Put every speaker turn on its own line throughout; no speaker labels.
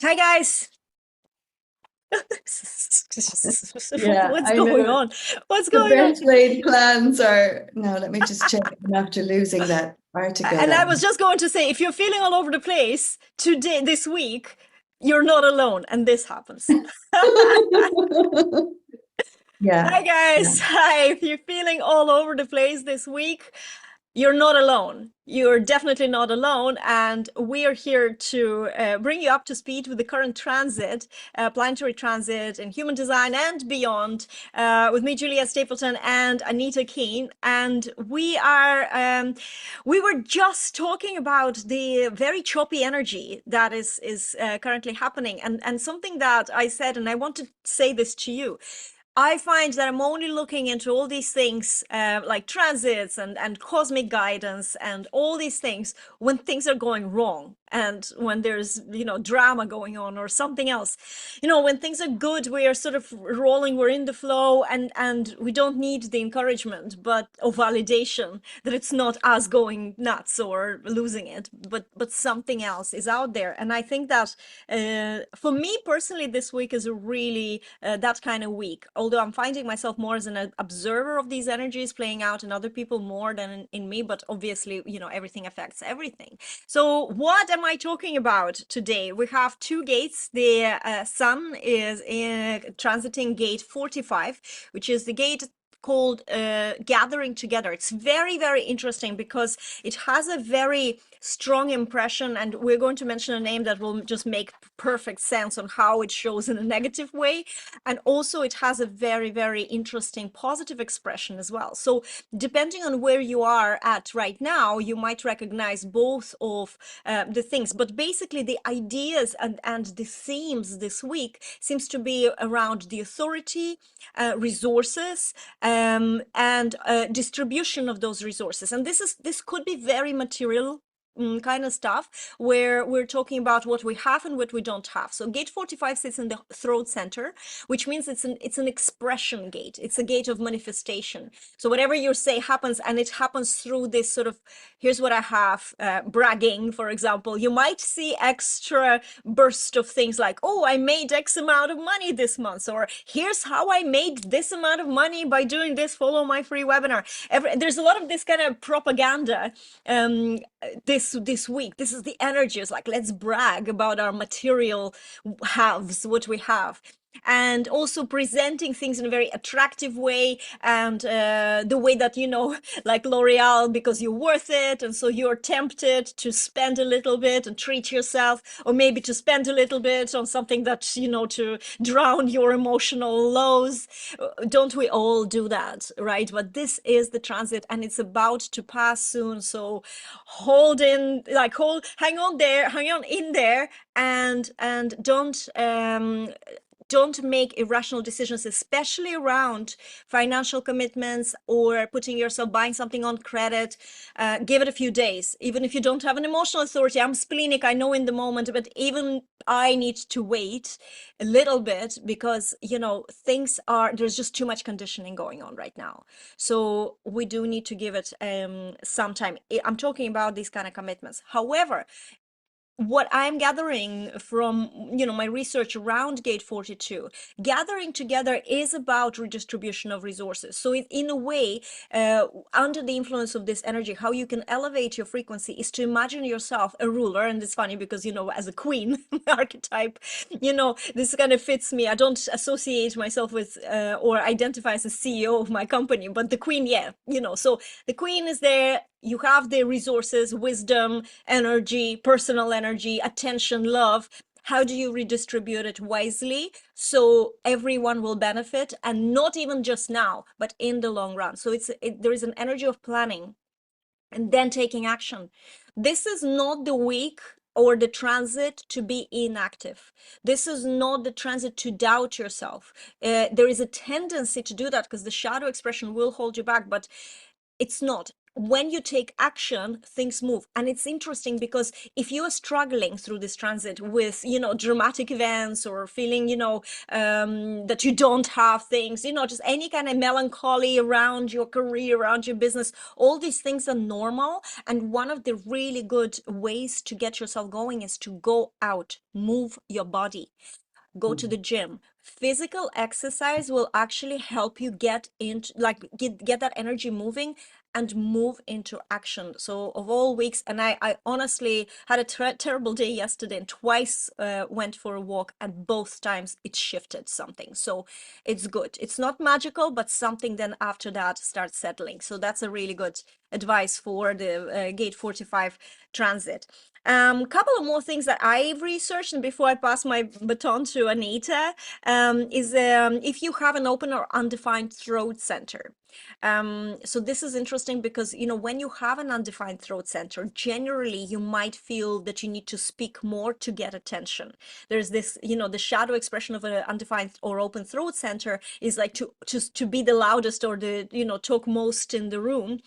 Hi guys.
Yeah,
What's
I
going
know.
on? What's
The
going on?
best laid plans are, no, let me just check after losing that article
And I was
then.
just going to say, if you're feeling all over the place today, this week, you're not alone, and this happens.
Yeah,
Hi
yeah.
guys. Hi. If you're feeling all over the place this week, you're not alone. You're definitely not alone. And we are here to bring you up to speed with the current transit, planetary transit in human design and beyond, with me, Julia Stapleton, and Annita Keene. And we were just talking about the very choppy energy that is currently happening. And something that I said, and I want to say this to you. I find that I'm only looking into all these things, like transits and cosmic guidance and all these things when things are going wrong and when there's, drama going on or something else. When things are good, we are sort of rolling, we're in the flow, and we don't need the encouragement, but or validation that it's not us going nuts or losing it, but something else is out there. And I think that for me personally, this week is a really that kind of week. Although I'm finding myself more as an observer of these energies playing out in other people more than in me, but obviously, everything affects everything. So what am I talking about today? We have two gates. The sun is transiting gate 45, which is the gate called gathering together. It's very, very interesting because it has a very strong impression, and we're going to mention a name that will just make perfect sense on how it shows in a negative way. And also it has a very, very interesting positive expression as well. So depending on where you are at right now, you might recognize both of the things. But basically the ideas and the themes this week seems to be around the authority, resources, and distribution of those resources. And this could be very material kind of stuff where we're talking about what we have and what we don't have. So gate 45 sits in the throat center, which means it's an expression gate. It's a gate of manifestation. So whatever you say happens, and it happens through this sort of, here's what I have, bragging, for example. You might see extra burst of things like, oh, I made X amount of money this month, or here's how I made this amount of money by doing this, follow my free webinar. There's a lot of this kind of propaganda this week. This is the energy. It's like, let's brag about our material halves, what we have, and also presenting things in a very attractive way, and the way that, like L'Oreal, because you're worth it, and so you're tempted to spend a little bit and treat yourself, or maybe to spend a little bit on something that, to drown your emotional lows. Don't we all do that, right? But this is the transit, and it's about to pass soon. So hang on there, hang on in there, and don't make irrational decisions, especially around financial commitments or putting yourself buying something on credit. Give it a few days. Even if you don't have an emotional authority, I'm splenic, I know in the moment, but even I need to wait a little bit because, there's just too much conditioning going on right now. So we do need to give it some time. I'm talking about these kind of commitments. However, what I'm gathering from, my research around gate 42, gathering together is about redistribution of resources. So in a way, under the influence of this energy, how you can elevate your frequency is to imagine yourself a ruler. And it's funny because, as a queen archetype, this kind of fits me. I don't associate myself with or identify as a CEO of my company, but the queen, yeah, so the queen is there. You have the resources, wisdom, energy, personal energy, attention, love. How do you redistribute it wisely so everyone will benefit, and not even just now, but in the long run? So there is an energy of planning and then taking action. This is not the week or the transit to be inactive. This is not the transit to doubt yourself. There is a tendency to do that because the shadow expression will hold you back, but it's not. when you take action, things move. And it's interesting because if you are struggling through this transit with, dramatic events, or feeling, that you don't have things, just any kind of melancholy around your career, around your business, all these things are normal. And one of the really good ways to get yourself going is to go out, move your body, go to the gym. Physical exercise will actually help you get into, like, get that energy moving and move into action. So of all weeks, and I honestly had a terrible day yesterday, and twice went for a walk, and both times it shifted something. So it's good. It's not magical, but something then after that starts settling. So that's a really good advice for the gate 45 transit. Couple of more things that I've researched, and before I pass my baton to Anita, is if you have an open or undefined throat center. So this is interesting because, when you have an undefined throat center, generally you might feel that you need to speak more to get attention. There's this, the shadow expression of an undefined or open throat center is like to be the loudest, or the, talk most in the room.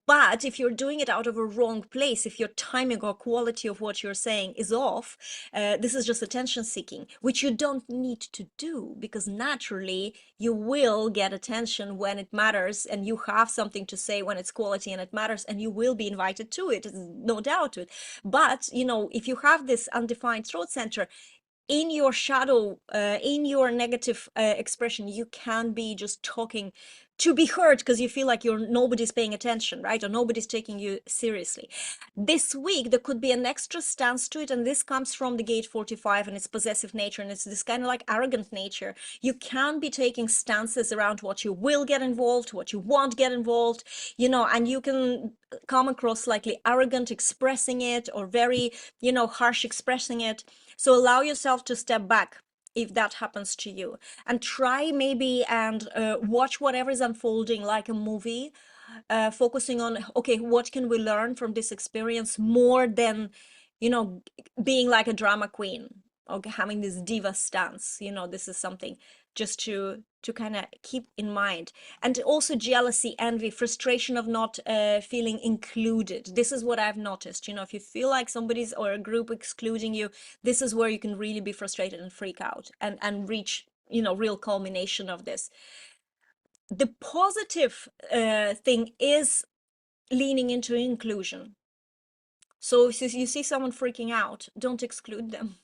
But if you're doing it out of a wrong place, if your timing or quality of what you're saying is off, this is just attention seeking, which you don't need to do, because naturally you will get attention when it matters, and you have something to say when it's quality and it matters, and you will be invited to it, no doubt to it. But, if you have this undefined throat center, in your shadow, in your negative expression, you can be just talking to be heard, because you feel like nobody's paying attention, right? Or nobody's taking you seriously. This week, there could be an extra stance to it, and this comes from the gate 45 and its possessive nature, and it's this kind of like arrogant nature. You can be taking stances around what you will get involved, what you won't get involved, and you can come across slightly arrogant expressing it, or very, harsh expressing it. So allow yourself to step back if that happens to you, and try maybe and watch whatever is unfolding like a movie, focusing on, okay, what can we learn from this experience, more than, being like a drama queen, okay, having this diva stance. This is something just to kind of keep in mind. And also jealousy, envy, frustration of not feeling included. This is what I've noticed. If you feel like somebody's or a group excluding you, this is where you can really be frustrated and freak out, and reach, real culmination of this. The positive thing is leaning into inclusion. So if you see someone freaking out, don't exclude them.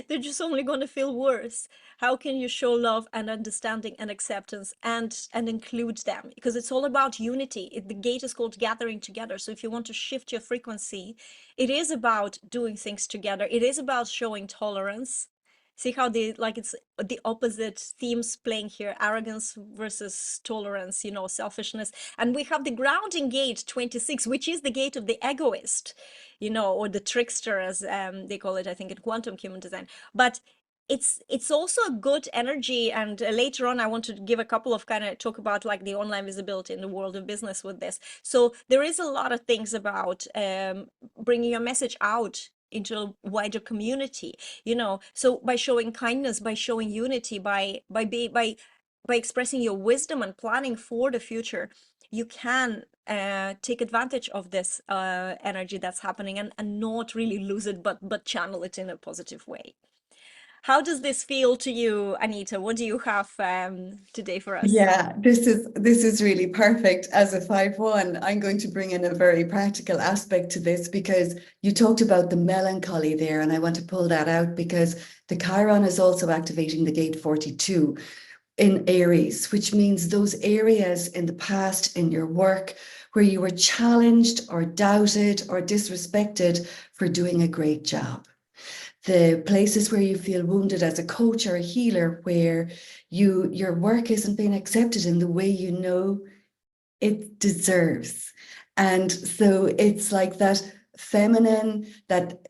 They're just only going to feel worse. How can you show love and understanding and acceptance, and include them? Because it's all about unity. The gate is called gathering together. So if you want to shift your frequency, it is about doing things together. It is about showing tolerance. See how it's the opposite themes playing here: arrogance versus tolerance, selfishness. And we have the grounding gate 26, which is the gate of the egoist, or the trickster, as they call it, I think, in quantum human design. But it's also a good energy. And later on, I want to give a couple of kind of talk about like the online visibility in the world of business with this. So there is a lot of things about bringing your message out into a wider community, so by showing kindness, by showing unity, by expressing your wisdom and planning for the future, you can take advantage of this energy that's happening, and not really lose it, but channel it in a positive way. How does this feel to you, Anita? What do you have today for us?
Yeah, this is really perfect. As a 5-1, I'm going to bring in a very practical aspect to this, because you talked about the melancholy there, and I want to pull that out because the Chiron is also activating the gate 42 in Aries, which means those areas in the past in your work where you were challenged or doubted or disrespected for doing a great job. The places where you feel wounded as a coach or a healer, where your work isn't being accepted in the way you know it deserves. And so it's like that feminine, that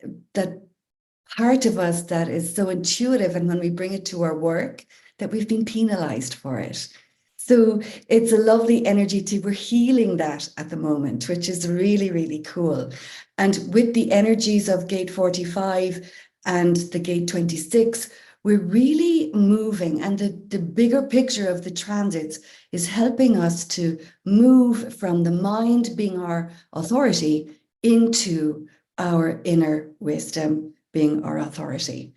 part of us that is so intuitive, and when we bring it to our work, that we've been penalized for it. So it's a lovely energy we're healing that at the moment, which is really, really cool. And with the energies of gate 45 and the gate 26, we're really moving, and the bigger picture of the transits is helping us to move from the mind being our authority into our inner wisdom being our authority.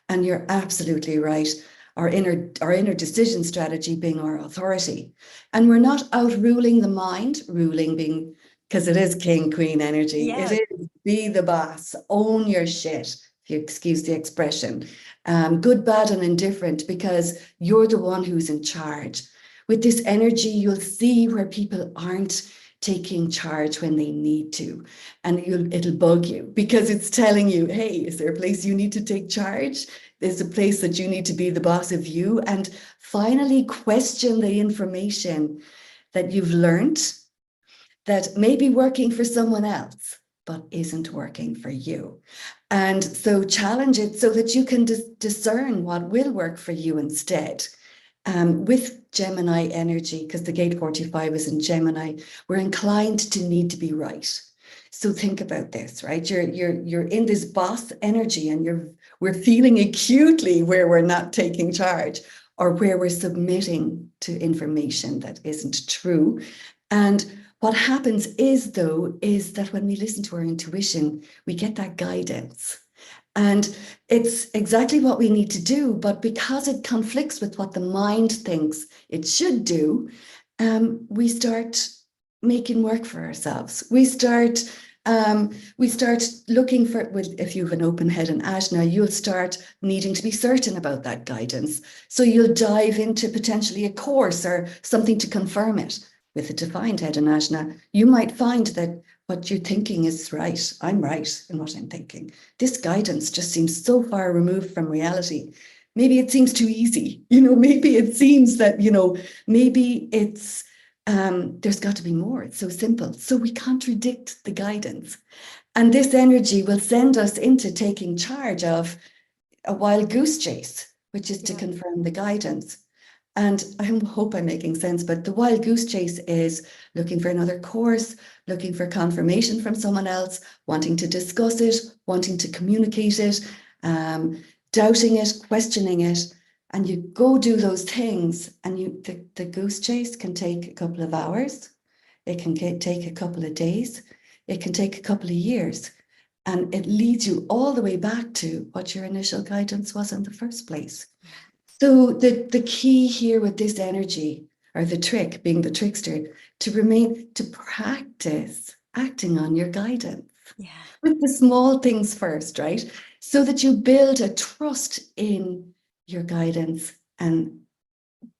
And you're absolutely right. Our inner decision strategy being our authority. And we're not outruling the mind, ruling being, because it is king, queen energy. It
Yes.
is be the boss, own your shit, if you excuse the expression. Good, bad, and indifferent, because you're the one who's in charge. With this energy, you'll see where people aren't taking charge when they need to. And it'll bug you because it's telling you, hey, is there a place you need to take charge? There's a place that you need to be the boss of you. And finally question the information that you've learned that may be working for someone else, but isn't working for you. And so challenge it so that you can discern what will work for you instead. With Gemini energy, because the gate 45 is in Gemini, we're inclined to need to be right. So think about this, right? You're in this boss energy, and we're feeling acutely where we're not taking charge, or where we're submitting to information that isn't true. And what happens is, though, is that when we listen to our intuition, we get that guidance. And it's exactly what we need to do. But because it conflicts with what the mind thinks it should do, we start making work for ourselves. We start looking for, well, if you have an open head and Ajna, you'll start needing to be certain about that guidance. So you'll dive into potentially a course or something to confirm it. With a defined head and Ajna, you might find that what you're thinking is right. I'm right in what I'm thinking. This guidance just seems so far removed from reality. Maybe it seems too easy. Maybe it seems that, maybe it's, there's got to be more. It's so simple. So we contradict the guidance. And this energy will send us into taking charge of a wild goose chase, which is to
Yeah.
confirm the guidance. And I hope I'm making sense, but the wild goose chase is looking for another course, looking for confirmation from someone else, wanting to discuss it, wanting to communicate it, doubting it, questioning it. And you go do those things, and the goose chase can take a couple of hours. It can take a couple of days. It can take a couple of years. And it leads you all the way back to what your initial guidance was in the first place. So the key here with this energy, or the trick, being the trickster, to practice acting on your guidance
Yeah.
with the small things first, right? So that you build a trust in your guidance and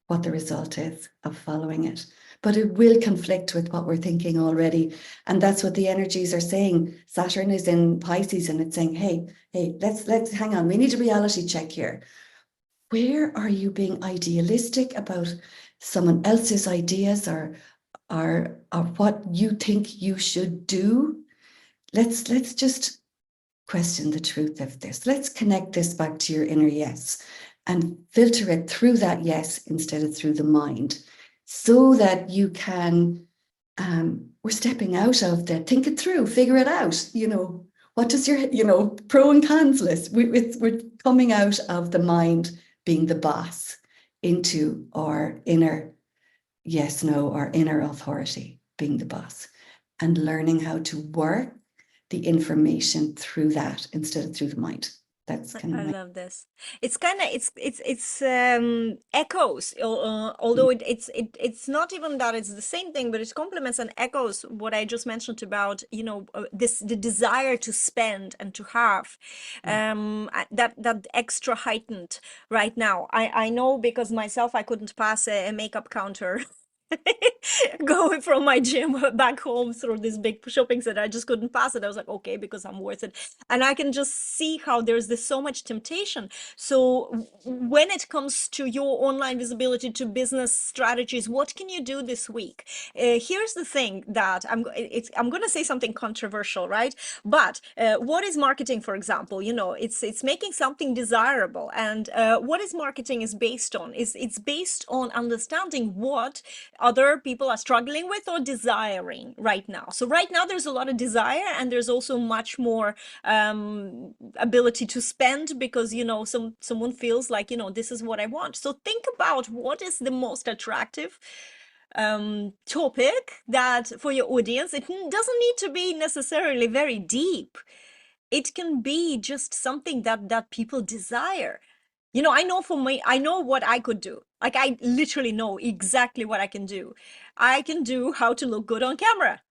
what the result is of following it. But it will conflict with what we're thinking already. And that's what the energies are saying. Saturn is in Pisces, and it's saying, hey, let's hang on. We need a reality check here. Where are you being idealistic about someone else's ideas, or what you think you should do? Let's just question the truth of this. Let's connect this back to your inner yes and filter it through that yes instead of through the mind, so that you can, we're stepping out of the think it through, figure it out. What does your, pro and cons list? We're coming out of the mind being the boss into our inner yes, no, our inner authority being the boss, and learning how to work the information through that instead of through the mind. That's kind of
I
my.
love this. It's kind of it's echoes. Although it's not even that it's the same thing, but it complements and echoes what I just mentioned about this the desire to spend and to have that extra heightened right now. I know because myself I couldn't pass a makeup counter going from my gym back home through this big shopping center. I just couldn't pass it. I was like, okay, because I'm worth it. And I can just see how there's this so much temptation. So when it comes to your online visibility, to business strategies, what can you do this week? Here's the thing that I'm going to say something controversial, right? But what is marketing, for example? It's making something desirable. And what is marketing is based on? It's based on understanding what other people are struggling with or desiring right now. So right now there's a lot of desire, and there's also much more ability to spend, because someone feels like, this is what I want. So think about what is the most attractive topic that for your audience. It doesn't need to be necessarily very deep. It can be just something that people desire. I know for me, I know what I could do. Like, I literally know exactly what I can do. I can do how to look good on camera.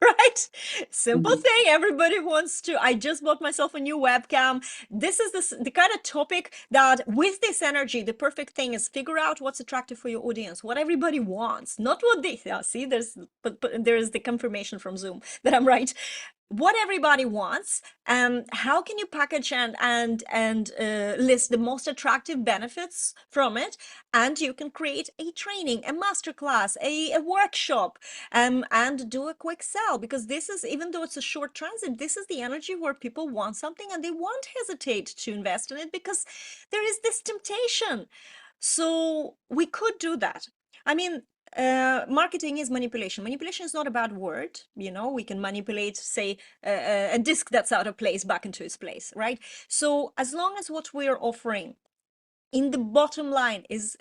Right? Simple
Mhm.
thing. Everybody wants to. I just bought myself a new webcam. This is the kind of topic that, with this energy, the perfect thing is figure out what's attractive for your audience, what everybody wants, not what they, yeah, see, but there is the confirmation from Zoom that I'm right. What everybody wants. How can you package and list the most attractive benefits from it? And you can create a training, a masterclass, a workshop, and do a quick sell, because this is, even though it's a short transit, this is the energy where people want something and they won't hesitate to invest in it, because there is this temptation. So we could do that. I mean, marketing is manipulation. Manipulation is not a bad word. We can manipulate, say, a disc that's out of place back into its place, right? So as long as what we're offering in the bottom line is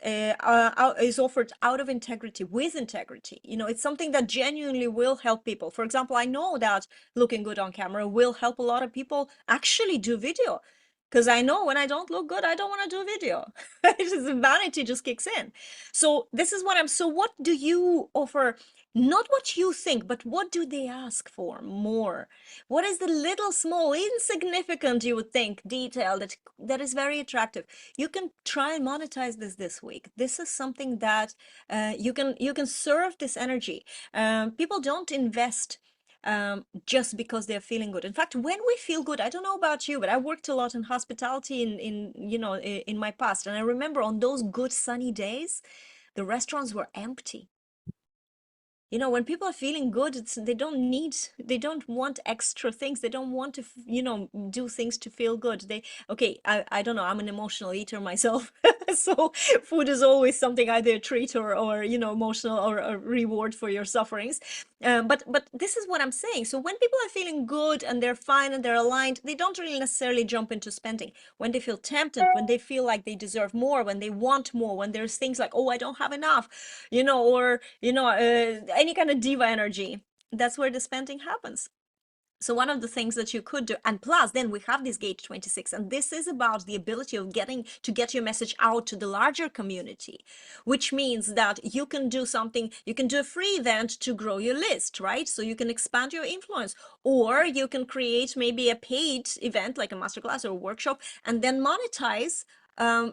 offered out of integrity, with integrity, it's something that genuinely will help people. For example, I know that looking good on camera will help a lot of people actually do video, because I know when I don't look good, I don't want to do video. It's just, vanity just kicks in. So this is so what do you offer? Not what you think, but what do they ask for more? What is the little, small, insignificant, you would think, detail that is very attractive? You can try and monetize this week. This is something that you can serve this energy. People don't invest just because they're feeling good. In fact, when we feel good, I don't know about you, but I worked a lot in hospitality in my past, and I remember on those good sunny days, the restaurants were empty. When people are feeling good, they don't want extra things. They don't want to, do things to feel good. Okay, I don't know. I'm an emotional eater myself. So food is always something, either a treat or emotional, or a reward for your sufferings. But this is what I'm saying. So when people are feeling good and they're fine and they're aligned, they don't really necessarily jump into spending. When they feel tempted, when they feel like they deserve more, when they want more, when there's things like, oh, I don't have enough, or any kind of diva energy, that's where the spending happens. So one of the things that you could do, and plus then we have this gate 26, and this is about the ability of get your message out to the larger community, which means that you can do something, you can do a free event to grow your list, right? So you can expand your influence, or you can create maybe a paid event like a masterclass or a workshop, and then monetize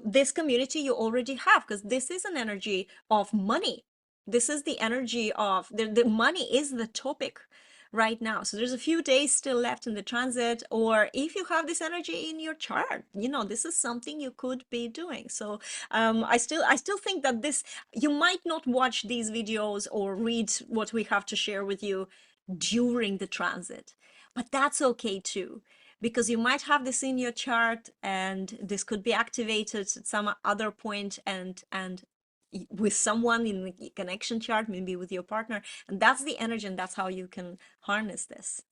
this community you already have, because this is an energy of money. This is the energy of the money is the topic right now. So there's a few days still left in the transit, or if you have this energy in your chart, this is something you could be doing. So I still think that you might not watch these videos or read what we have to share with you during the transit, but that's okay too, because you might have this in your chart, and this could be activated at some other point, and with someone in the connection chart, maybe with your partner, and that's the energy, and that's how you can harness this.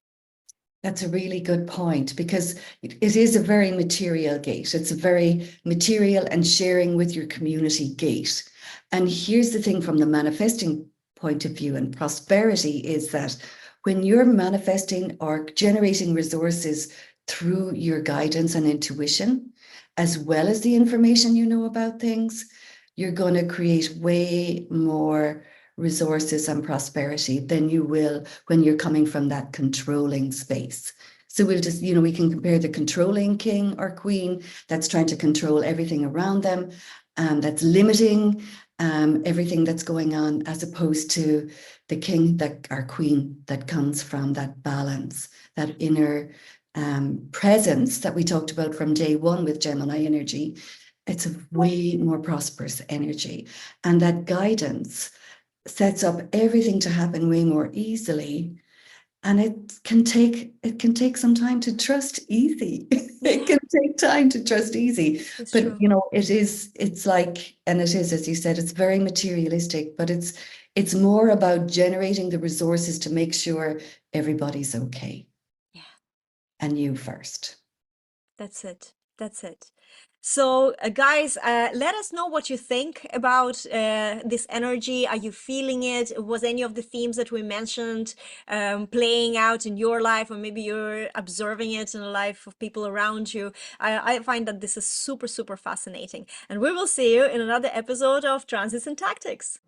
That's a really good point, because it is a very material gate. It's a very material and sharing with your community gate. And here's the thing, from the manifesting point of view and prosperity, is that when you're manifesting or generating resources through your guidance and intuition, as well as the information you know about things, you're going to create way more resources and prosperity than you will when you're coming from that controlling space. So we'll just, we can compare the controlling king or queen that's trying to control everything around them, that's limiting everything that's going on, as opposed to the king that or queen that comes from that balance, that inner presence that we talked about from day one with Gemini energy. It's a way more prosperous energy, and that guidance sets up everything to happen way more easily. And it can take some time to trust easy. It can take time to trust easy.
It's
But
true.
it's like, and it is, as you said, it's very materialistic, but It's more about generating the resources to make sure everybody's okay.
Yeah.
And you first.
That's it. That's it. So, guys, let us know what you think about this energy. Are you feeling it? Was any of the themes that we mentioned playing out in your life, or maybe you're observing it in the life of people around you? I find that this is super, super fascinating. And we will see you in another episode of Transits and Tactics.